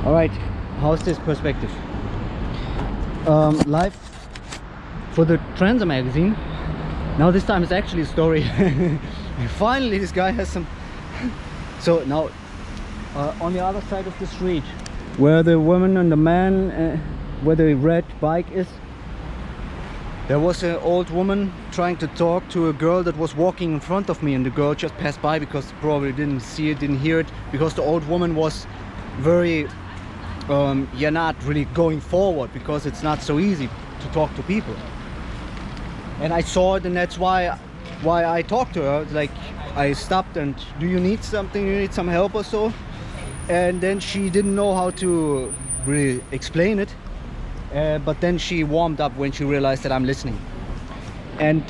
All right, how's this perspective? Live for the Transer magazine. Now this time it's actually a story. Finally this guy has some. So now on the other side of the street, where the woman and the man, where the red bike is, there was an old woman trying to talk to a girl that was walking in front of me, and the girl just passed by because probably didn't see it, didn't hear it, because the old woman was very you're not really going forward, because it's not so easy to talk to people. And I saw it, and that's why I talked to her. Like, I stopped and, do you need something, you need some help or so? And then she didn't know how to really explain it, but then she warmed up when she realized that I'm listening. And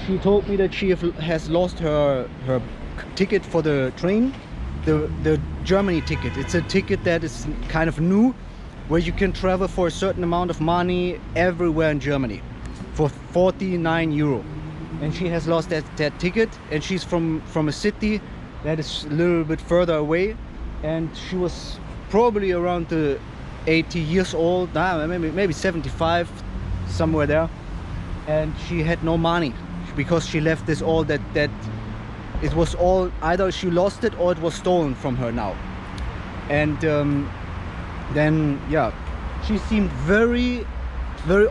she told me that she has lost her ticket for the train, the Germany ticket. It's a ticket that is kind of new, where you can travel for a certain amount of money everywhere in Germany for 49 euro. And she has lost that ticket, and she's from a city that is a little bit further away, and she was probably around the 80 years old, maybe 75, somewhere there, and she had no money because she left this all that it was all, either she lost it or it was stolen from her now. And then yeah, she seemed very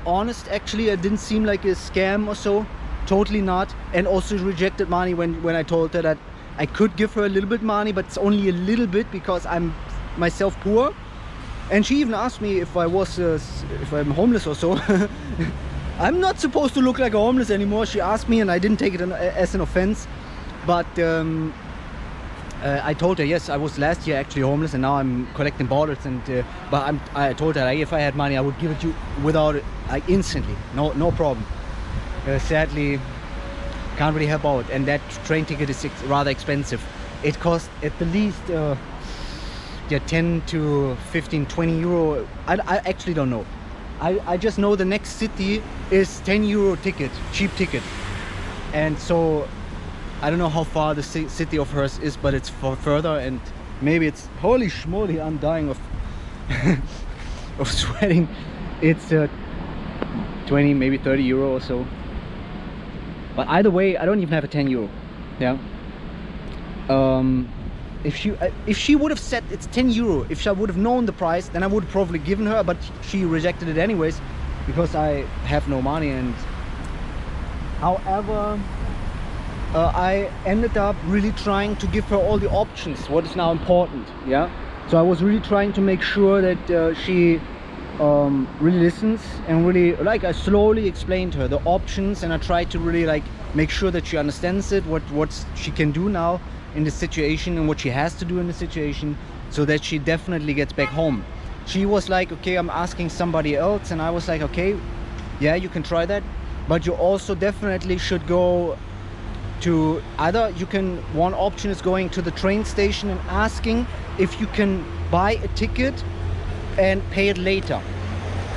honest. Actually, it didn't seem like a scam or so, totally not. And also rejected money when I told her that I could give her a little bit money, but it's only a little bit because I'm myself poor. And she even asked me if if I'm homeless or so. I'm not supposed to look like a homeless anymore, she asked me, and I didn't take it as an offense. But I told her, yes, I was last year actually homeless, and now I'm collecting bottles. And but I told her, like, if I had money, I would give it to you without it, like, instantly, no problem. Sadly, can't really help out, and that train ticket is rather expensive. It cost at the least yeah, 10 to 15, 20 euro. I actually don't know. I just know the next city is 10 euro ticket, cheap ticket. And so I don't know how far the city of hers is, but it's further, and maybe it's, holy schmoly, I'm dying of of sweating. It's 20, maybe 30 euro or so. But either way, I don't even have a 10 euro. Yeah. If she would have said it's 10 euro, if I would have known the price, then I would have probably given her, but she rejected it anyways because I have no money. And however, I ended up really trying to give her all the options, what is now important. Yeah, so I was really trying to make sure that she really listens, and really, like, I slowly explained to her the options, and I tried to really, like, make sure that she understands it, what she can do now in the situation, and what she has to do in the situation, so that she definitely gets back home. She was like, okay, I'm asking somebody else, and I was like, okay, yeah, you can try that, but you also definitely should go to, either you can, one option is going to the train station and asking if you can buy a ticket and pay it later.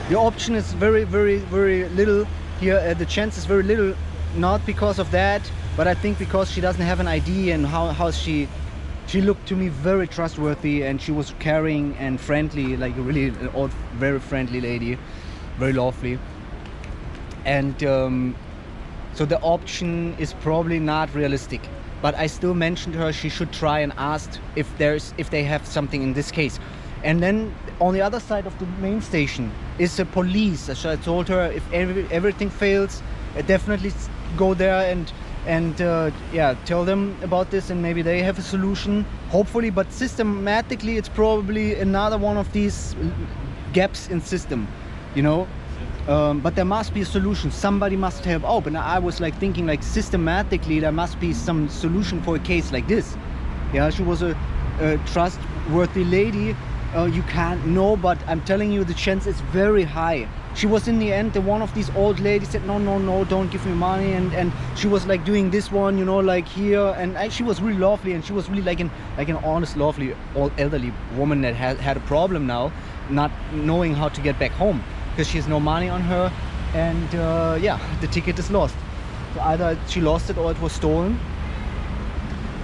The option is very little here. The chance is very little, not because of that, but I think because she doesn't have an ID, and how she looked to me very trustworthy, and she was caring and friendly, like really an old, very friendly lady, very lovely. And so the option is probably not realistic, but I still mentioned to her she should try and ask if they have something in this case. And then on the other side of the main station is the police. So I told her, if everything fails, definitely go there and yeah, tell them about this, and maybe they have a solution, hopefully. But systematically, it's probably another one of these gaps in system, you know. But there must be a solution. Somebody must help out. And I was like thinking, like, systematically there must be some solution for a case like this. Yeah, she was a trustworthy lady. You can't know, but I'm telling you, the chance is very high. She was, in the end, one of these old ladies said, no, don't give me money, and she was like doing this one, you know, like here, and she was really lovely, and she was really like an honest, lovely, old elderly woman that had a problem now, not knowing how to get back home because she has no money on her, and yeah, the ticket is lost. So either she lost it or it was stolen.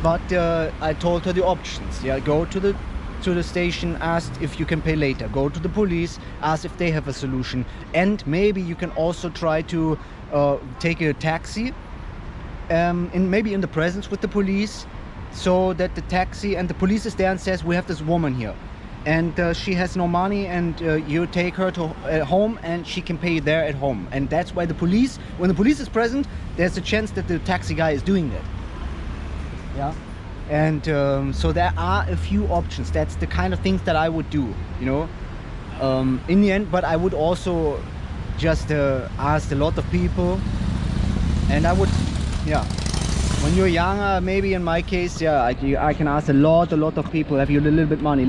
But I told her the options. Yeah, go to the to the station, ask if you can pay later. Go to the police, ask if they have a solution. And maybe you can also try to take a taxi, maybe in the presence with the police, so that the taxi and the police is there and says, we have this woman here and she has no money, and you take her to home and she can pay there at home. And that's why the police, when the police is present, there's a chance that the taxi guy is doing that. Yeah. And so there are a few options. That's the kind of things that I would do, you know, in the end. But I would also just ask a lot of people, and I would, yeah, when you're younger, maybe in my case, yeah, I can ask a lot of people, have you a little bit money,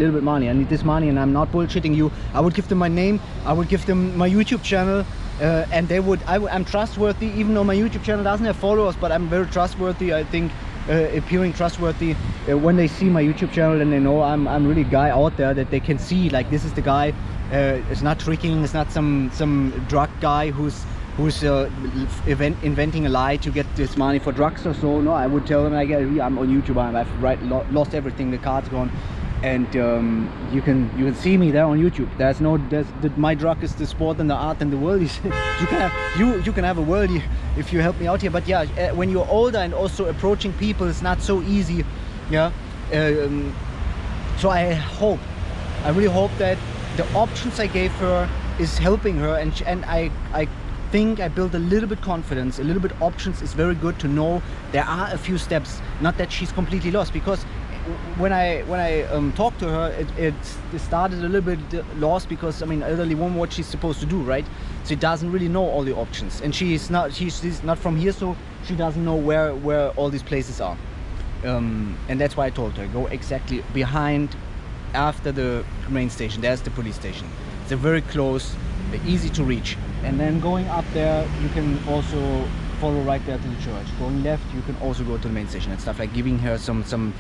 I need this money, and I'm not bullshitting you. I would give them my name, I would give them my YouTube channel, and they would, I'm trustworthy, even though my YouTube channel doesn't have followers, but I'm very trustworthy, I think, appearing trustworthy. When they see my YouTube channel, and they know I'm really a guy out there that they can see, like, this is the guy, it's not tricking, it's not some drug guy who's inventing a lie to get this money for drugs or so. No, I would tell them, like, I'm on YouTube, I've lost everything, the card's gone, and you can see me there on YouTube. My drug is the sport and the art and the world. You can have a world if you help me out here. But yeah, when you're older and also approaching people, it's not so easy. Yeah. So I really hope that the options I gave her is helping her, and I think I built a little bit confidence, a little bit options is very good to know there are a few steps, not that she's completely lost, because when I talked to her, it started a little bit lost, because I mean, elderly woman, what she's supposed to do, right? She doesn't really know all the options, and she's not from here, so she doesn't know where all these places are, and that's why I told her, go exactly behind, after the main station, there's the police station. They're very close, they're easy to reach. And then going up there, you can also follow right there to the church. Going left, you can also go to the main station and stuff, like giving her some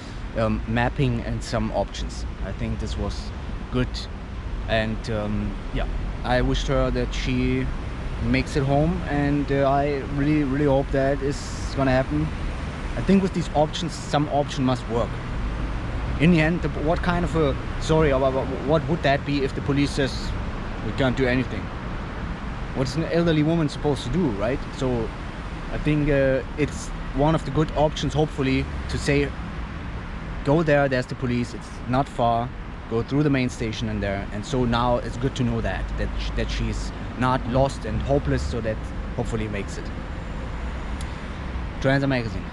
mapping and some options. I think this was good, and yeah, I wished her that she makes it home, and I really hope that is gonna happen. I think with these options, some option must work. In the end, what kind of a story, what would that be if the police says we can't do anything? What's an elderly woman supposed to do, right? So I think it's one of the good options, hopefully, to say, go there, there's the police, it's not far, go through the main station and there. And so now it's good to know that she's not lost and hopeless, so that hopefully makes it. Transa magazine.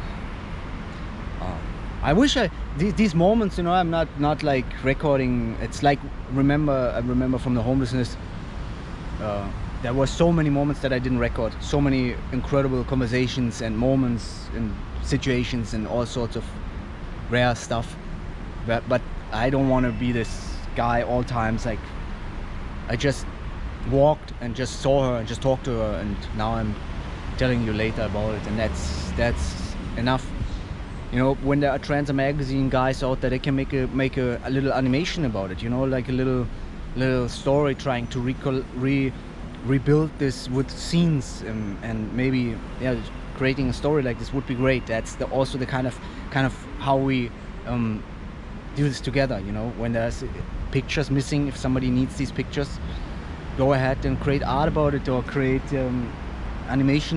I wish these moments, you know, I'm not like recording. It's like, I remember from the homelessness, there were so many moments that I didn't record, so many incredible conversations and moments and situations and all sorts of rare stuff, but I don't want to be this guy all times. Like, I just walked and just saw her and just talked to her, and now I'm telling you later about it, and that's enough. You know, when there are Transa magazine guys out there, they can make a little animation about it, you know, like a little story, trying to rebuild this with scenes, and maybe, yeah, creating a story like this would be great. That's also the kind of how we do this together, you know. When there's pictures missing, if somebody needs these pictures, go ahead and create art about it, or create animation